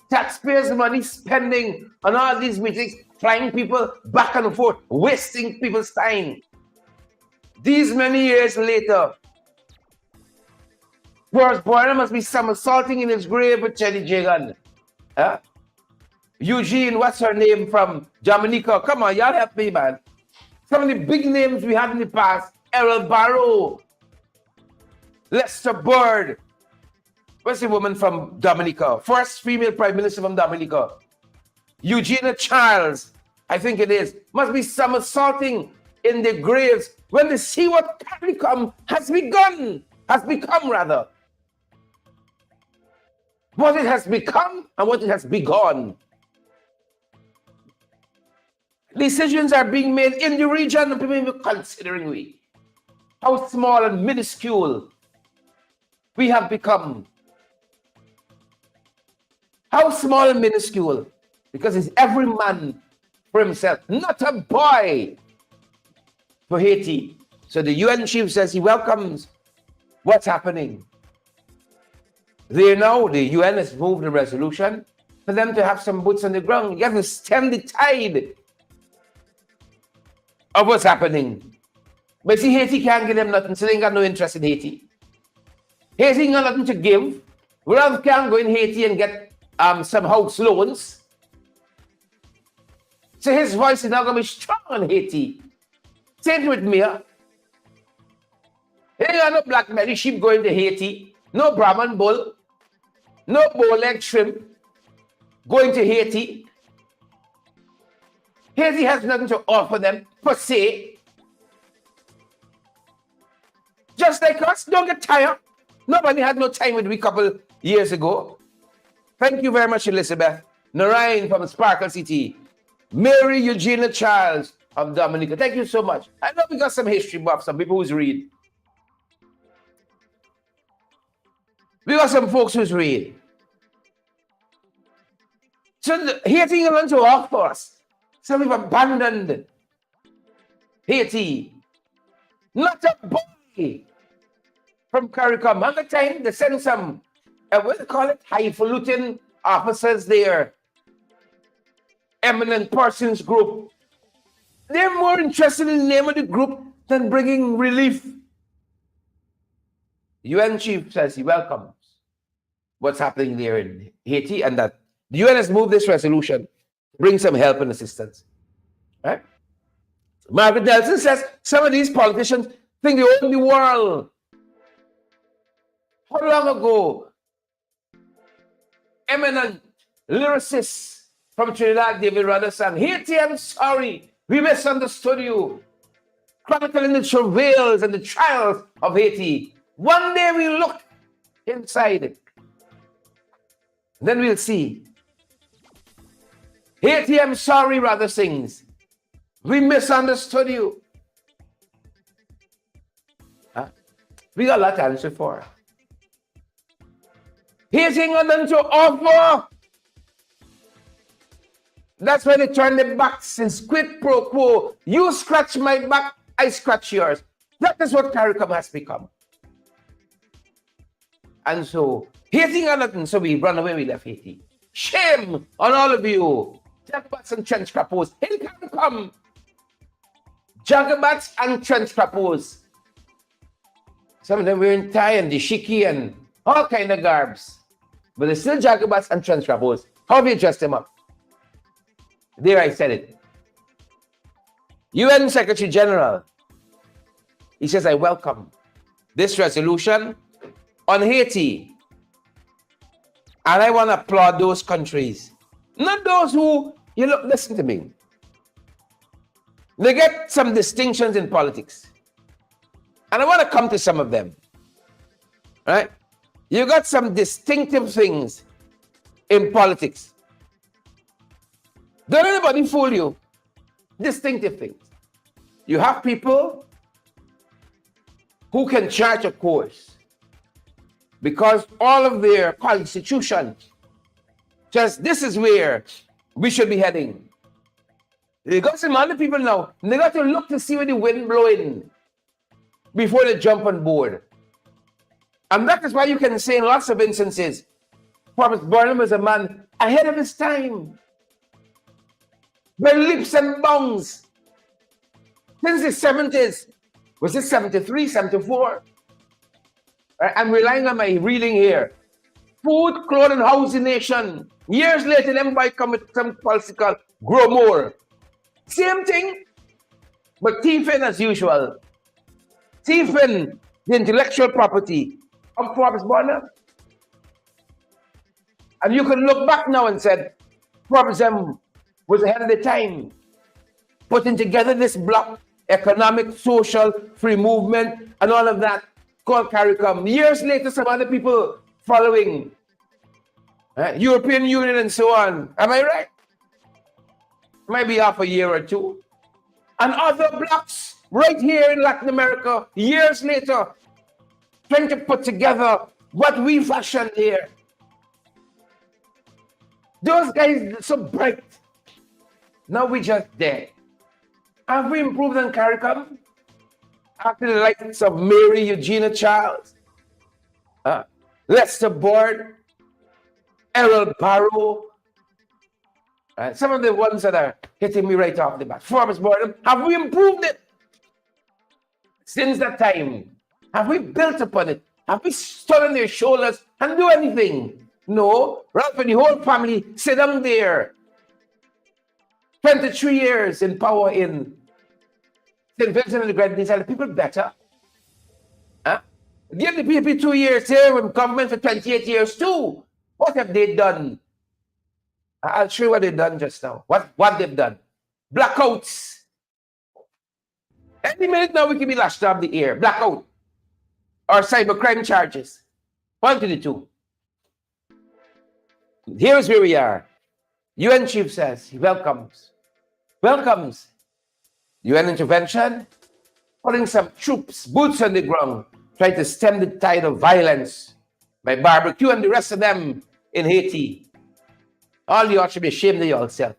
taxpayers' money spending on all these meetings, flying people back and forth, wasting people's time. These many years later, Boris Boyner must be somersaulting in his grave with Chetty Jagan. Huh? Eugene, what's her name from Dominica? Come on, y'all help me, man. Some of the big names we had in the past, Errol Barrow, Lester Bird. What's the woman from Dominica? First female prime minister from Dominica. Eugenia Charles, I think it is, must be somersaulting in the graves when they see what CARICOM has become rather. What it has become and what it has begun. Decisions are being made in the region and people even considering how small and minuscule we have become. How small and minuscule? Because it's every man for himself, not a boy for Haiti. So the UN chief says he welcomes what's happening. There now, the UN has moved a resolution for them to have some boots on the ground. You have to stem the tide of what's happening. But see, Haiti can't give them nothing, so they ain't got no interest in Haiti. Haiti ain't got nothing to give. Ralph can't go in Haiti and get some house loans. So his voice is not going to be strong on Haiti. Same with me. Huh? There ain't got no black belly sheep going to Haiti. No Brahman bull. No bow-leg shrimp going to Haiti. Haiti has nothing to offer them, per se. Just like us, don't get tired. Nobody had no time with we a couple years ago. Thank you very much, Elizabeth. Narayan from Sparkle City. Mary Eugenia Charles of Dominica. Thank you so much. I know we got some history buffs, some people who's read. We got some folks who's read. So Haiti is going to offer us. So we've abandoned Haiti. Not a boy from CARICOM. At the time, they sent some, what do they call it? Highfalutin officers there. Eminent persons group. They're more interested in the name of the group than bringing relief. UN chief says he welcomes what's happening there in Haiti and that the UN has moved this resolution to bring some help and assistance. Right? Margaret Nelson says some of these politicians think they own the world. How long ago? Eminent lyricists from Trinidad, David Rudder sang, Haiti, I'm sorry, we misunderstood you. Chronicling the travails and the trials of Haiti. One day we'll look inside it. Then we'll see. Haiti, I'm sorry, rather sings. We misunderstood you. Huh? We got a lot to answer for. Haiti ain't got nothing to offer. That's why they turn their backs in quid pro quo. You scratch my back, I scratch yours. That is what CARICOM has become. And so, Haiti got nothing, so we run away, we left Haiti. Shame on all of you. Jagabats and trench crappos. Hail CARICOM. Jagabats and trench crappos. Some of them wearing tie and dashiki and all kind of garbs. But they're still Jagabats and trench crappos. How have you dressed them up? There I said it. UN Secretary General, he says, I welcome this resolution on Haiti. And I want to applaud those countries. Not those who, listen to me. They get some distinctions in politics. And I want to come to some of them. Right? You got some distinctive things in politics. Don't anybody fool you. Distinctive things. You have people who can chart a course because all of their constitutions says this is where we should be heading. They got some other people now, and they got to look to see where the wind blowing before they jump on board. And that is why you can say in lots of instances, Robert Burnham is a man ahead of his time. By leaps and bounds. Since the 70s, was it 73, 74? I'm relying on my reading here. Food, clothing, housing nation. Years later, them boy come with some policy called grow more. Same thing, but thieving as usual. Thieving the intellectual property of Forbes Bonner. And you can look back now and said, Forbes was ahead of the time, putting together this block, economic, social, free movement, and all of that called CARICOM. Years later, some other people following, European Union and so on. Am I right? Maybe half a year or two. And other blocks right here in Latin America, years later, trying to put together what we fashioned here. Those guys are so bright. Now we just there. Have we improved on CARICOM? After the likes of Mary Eugenia Charles, Lester Board, Errol Barrow, some of the ones that are hitting me right off the bat. Forbes Board, have we improved it? Since that time, have we built upon it? Have we stood on their shoulders and do anything? No. Ralph and the whole family sit down there. 23 years in power in St. Vincent and the Grenadines. Are the people better? Give the people 2 years here with government for 28 years too. What have they done? I'll show you what they've done just now. What they've done. Blackouts. Any minute now we can be lashed off the air. Blackout. Or cybercrime charges. One to the two. Here's where we are. UN chief says he welcomes UN intervention, putting some troops, boots on the ground, trying to stem the tide of violence by barbecue and the rest of them in Haiti. All you ought to be ashamed of yourself.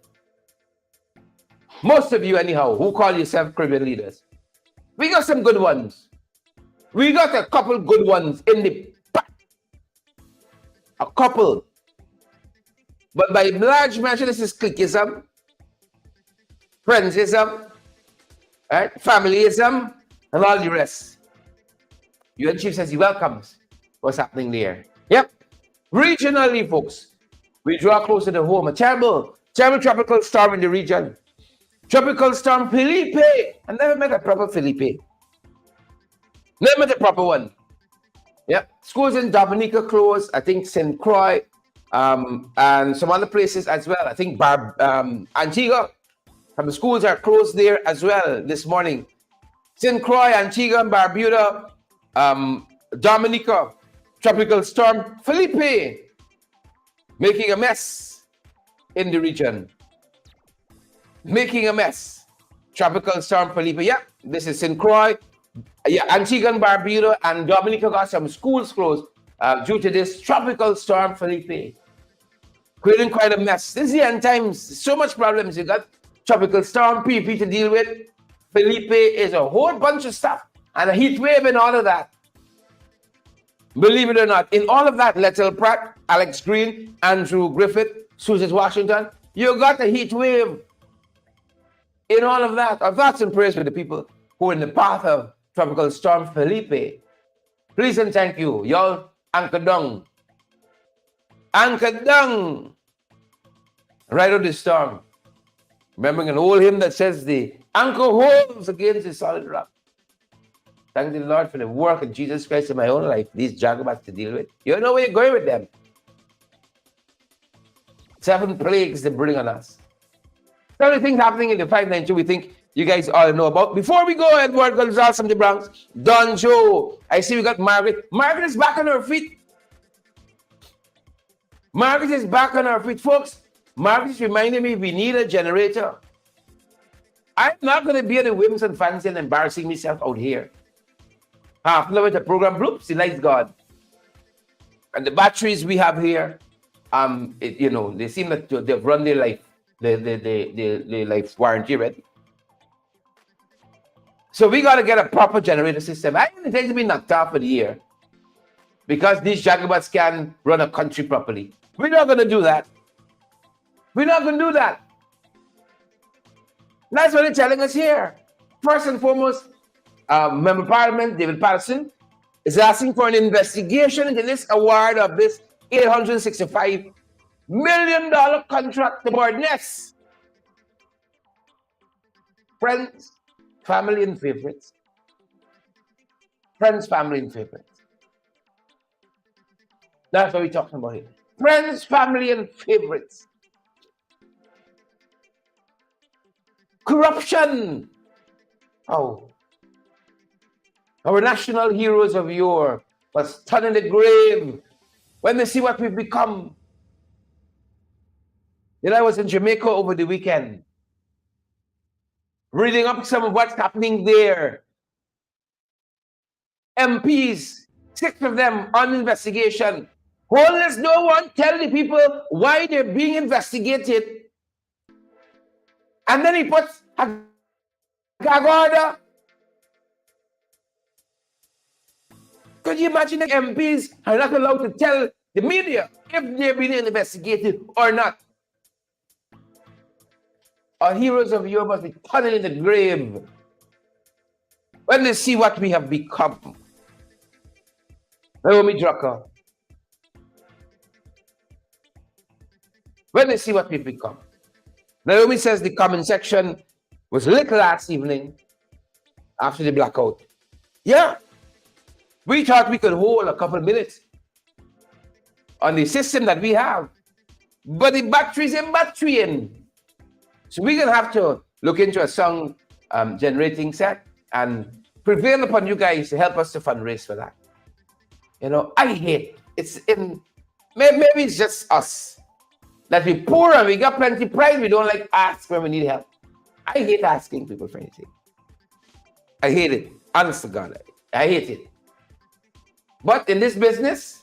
Most of you anyhow, who call yourself Caribbean leaders. We got some good ones. We got a couple good ones in the pack. A couple. But by large measure, this is cliquism, friendsism, right? Familyism, and all the rest. UN chief says he welcomes what's happening there. Yep. Regionally, folks, we draw closer to home. A terrible tropical storm in the region. Tropical storm Felipe. I never met a proper Felipe. Never met a proper one. Yep. Schools in Dominica closed. I think St. Croix. And some other places as well. I think Antigua, some schools are closed there as well this morning. St. Croix, Antigua, and Barbuda, Dominica, tropical storm Felipe, making a mess in the region. Making a mess. Tropical storm Felipe. Yeah, this is St. Croix. Yeah, Antigua and Barbuda and Dominica got some schools closed due to this tropical storm Felipe. Creating quite a mess. This is the end times. So much problems. You got tropical storm, PP to deal with. Felipe is a whole bunch of stuff. And a heat wave and all of that. Believe it or not, in all of that, Lettel Pratt, Alex Green, Andrew Griffith, Susan Washington, you got a heat wave. In all of that, our thoughts and prayers for the people who are in the path of tropical storm Felipe. Please and thank you. Y'all anchored down. Anchored down. Right on the storm. Remembering an old hymn that says the anchor holds against the solid rock. Thank the Lord for the work of Jesus Christ in my own life. These jagabats to deal with. You know where you're going with them. 7 plagues they bring on us. So many things happening in the 592 we think you guys all know about. Before we go, Edward Gonzalez from the Bronx, Don Joe. I see we got Margaret. Margaret is back on her feet. Margaret is back on her feet, folks. Margaret is reminding me we need a generator. I'm not going to be at the whims and fancy and embarrassing myself out here. Half an hour with the program, bloops, the light's gone. And the batteries we have here, they seem that they've run their life, their life warranty ready. So we got to get a proper generator system. I intend to be knocked off for the year because these jagabats can run a country properly. We're not going to do that. We're not going to do that. That's what they're telling us here. First and foremost, Member of Parliament David Patterson is asking for an investigation into this award of this $865 million contract to Bordness. Friends, family, and favorites. Friends, family, and favorites. That's what we're talking about here. Friends, family, and favorites. Corruption. Oh. Our national heroes of yore was turned in the grave when they see what we've become. Then I was in Jamaica over the weekend, reading up some of what's happening there. MPs, 6 of them on investigation. Unless no one tell the people why they're being investigated. And then he puts a gag order. Could you imagine the MPs are not allowed to tell the media if they're being investigated or not? Our heroes of Europe must be tunneled in the grave when they see what we have become. Naomi Drucker. When they see what we've become. Naomi says the comment section was lit last evening after the blackout. Yeah. We thought we could hold a couple of minutes on the system that we have. But the battery's in batterying. So we're going to have to look into a song generating set and prevail upon you guys to help us to fundraise for that. You know, I hate it's in maybe it's just us that we poor and we got plenty pride. We don't like ask when we need help. I hate asking people for anything. I hate it. Honest to God, I hate it. But in this business,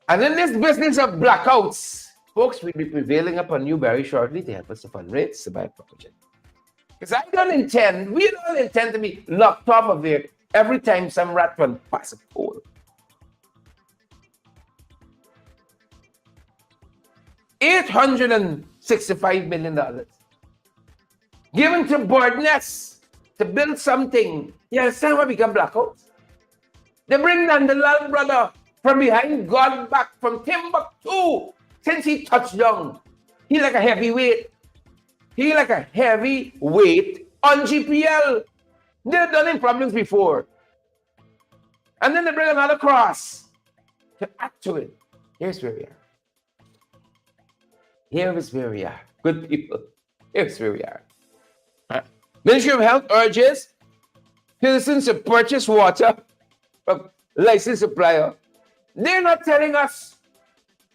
and in this business of blackouts, folks will be prevailing upon you very shortly to help us to fundraise to buy a project. Because we don't intend to be locked off of there every time some rat run past a pole. $865 million given to Bordness to build something. You understand why we become blackouts? They bring down the Lal brother from behind God back from Timbuktu since he touched down. He like a heavyweight. He like a heavyweight on GPL. They've done in problems before. And then they bring another cross to add to it. Here's where we are. Here is where we are. Good people. Here's where we are. Ministry of Health urges citizens to purchase water from licensed supplier. They're not telling us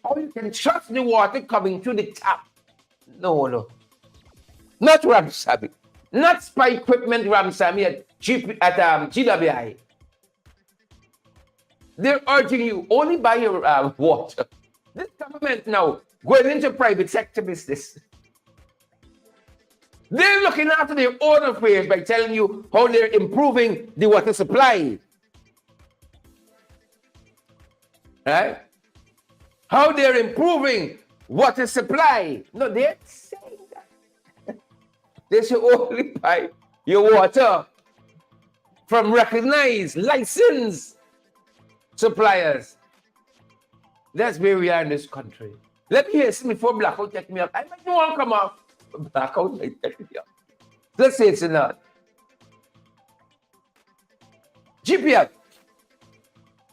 how you can trust the water coming through the tap. No. Not Ramsamy. Not spy equipment Ramsamy at GWI. They're urging you only buy your water. This government now going into private sector business. They're looking after their own affairs by telling you how they're improving the water supply. Right? How they're improving water supply. No, they're saying that. They should only buy your water from recognized, licensed suppliers. That's where we are in this country. Let me hear some before blackout take me up. I might want to come off. Blackout might take me up. Let's say it's not. GPL.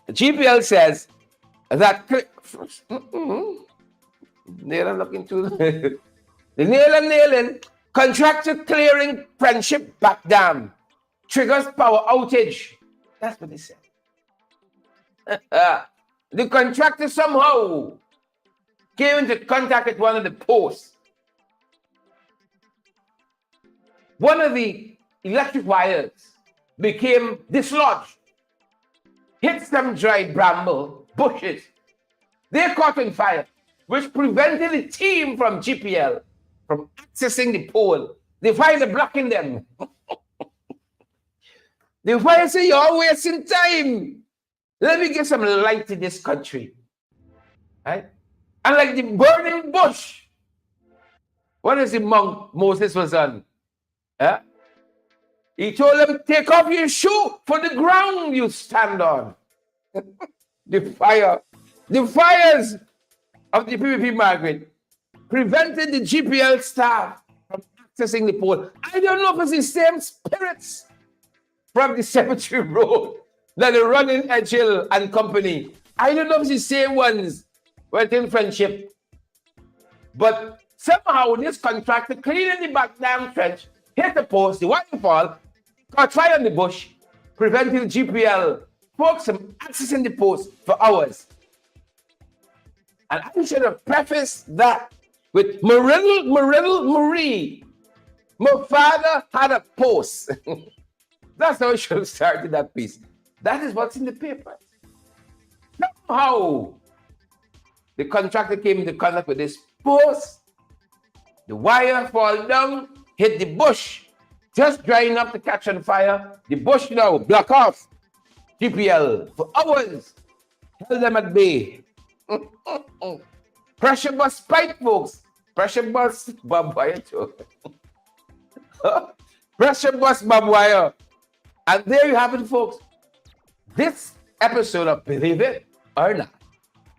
The GPL says that they're looking to the nailing contractor clearing Friendship back dam triggers power outage. That's what they said. The contractor somehow came into contact with one of the posts. One of the electric wires became dislodged, hit some dry bramble bushes. They caught on fire, which prevented the team from GPL from accessing the pole. The fires are blocking them. The fire say, you're wasting time. Let me get some light in this country. Right? And like the burning bush, what is the monk Moses was on? Yeah? He told them, take off your shoe for the ground you stand on. The fires of the PPP, Margaret, prevented the GPL staff from accessing the pole. I don't know if it's the same spirits from the cemetery road that are running Edgehill and company. I don't know if it's the same ones went in friendship. But somehow this contractor cleaning the back damn trench, hit the post, the waterfall, caught fire on the bush, preventing GPL folks from accessing the post for hours. And I should have prefaced that with Marie. My father had a post. That's how I should have started that piece. That is what's in the paper. Somehow, the contractor came into contact with this post. The wire fall down, hit the bush, just drying up to catch on fire. The bush now block off GPL for hours. Held them at bay. Pressure bus pipe, folks. Pressure bus barbed wire too. Pressure bus barbed wire. And there you have it, folks. This episode of Believe It or Not.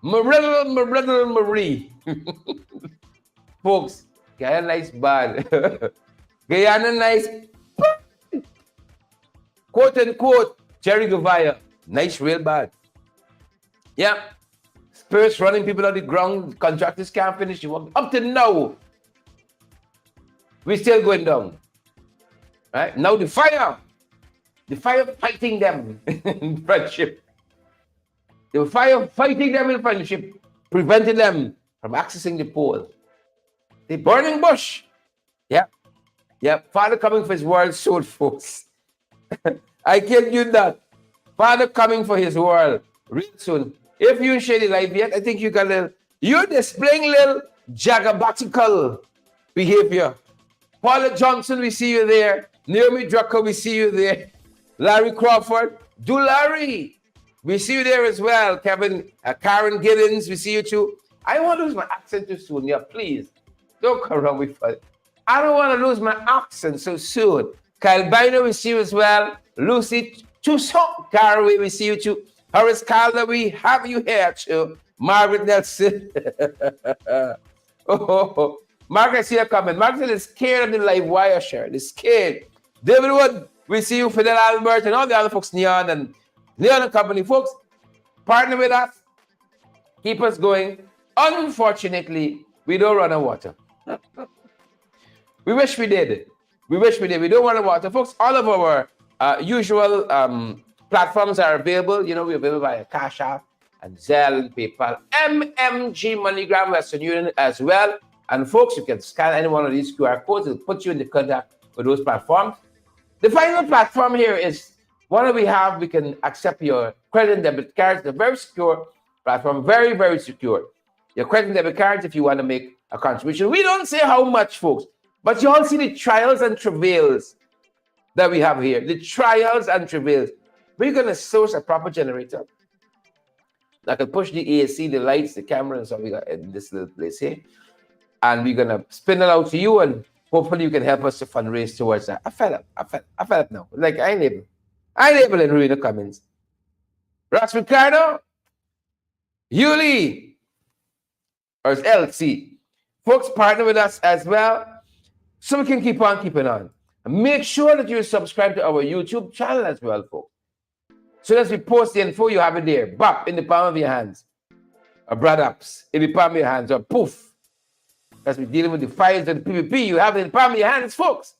Marie. Folks, Guyana nice bad. Guyana nice. Quote unquote, Jerry Gavaya. Nice, real bad. Yeah. Spurs running people on the ground. Contractors can't finish the work. Up to now, we're still going down. Right? Now the fire fighting them in friendship. The fire fighting them in friendship, preventing them from accessing the pole. The burning bush. Yeah. Yeah. Father coming for his world soul, folks. I can't do that. Father coming for his world real soon. If you share the life yet, I think you can you're displaying little jagabatical behavior. Paula Johnson, we see you there. Naomi Drucker, we see you there. Larry Crawford, do Larry. We see you there as well. Kevin, Karen Giddens, we see you too. I don't want to lose my accent too soon. Yeah, please. Don't come around with it. I don't want to lose my accent so soon. Kyle Bino, we see you as well. Lucy Toussaint Garraway, we see you too. Horace Calder, we have you here too. Margaret Nelson. Margaret, I see her coming. Margaret is scared of the live wire shirt. Is scared. David Wood, we see you, Fidel Albert, and all the other folks, Neon and Company. Folks, partner with us. Keep us going. Unfortunately, we don't run out of water. We wish we did. We don't run out of water. Folks, all of our usual platforms are available. You know, we're available via Cash App and Zelle and PayPal. MMG MoneyGram, Western Union as well. And folks, you can scan any one of these QR codes. It'll put you in the contact with those platforms. The final platform here is one that we have. We can accept your credit and debit cards. It's a very secure platform, very, very secure. Your credit and debit cards if you want to make a contribution. We don't say how much, folks, but you all see the trials and travails that we have here. The trials and travails. We're going to source a proper generator that can push the AC, the lights, the camera, and so we got in this little place here. And we're going to spin it out to you, and hopefully you can help us to fundraise towards that. I fed up now. Like, I ain't able to read the comments. Ross Ricardo, Yuli, or it's LC. Folks, partner with us as well, so we can keep on keeping on. And make sure that you subscribe to our YouTube channel as well, folks. So as we post the info, you have it there. Bop, in the palm of your hands. Or broad ups, in the palm of your hands. Or poof. As we're dealing with the files of the PPP, you have it in the palm of your hands, folks.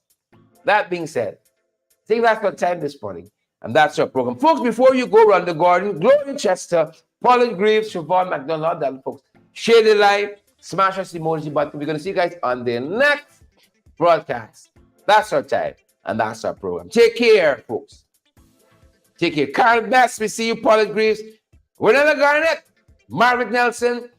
That being said, I think that's got time this morning. And that's our program. Folks, before you go run the garden, Gloria Chester, Paulette Graves, Siobhan McDonald, that folks, share the live, smash us the emoji button. We're going to see you guys on the next broadcast. That's our time. And that's our program. Take care, folks. Take care. Carl Best, we see you. Paulette Graves. Winona Garnett. Margaret Nelson.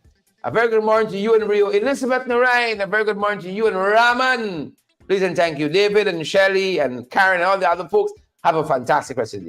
A very good morning to you and Rio. Elizabeth Narayan. A very good morning to you and Raman. Please and thank you. David and Shelley and Karen and all the other folks. Have a fantastic rest of the day.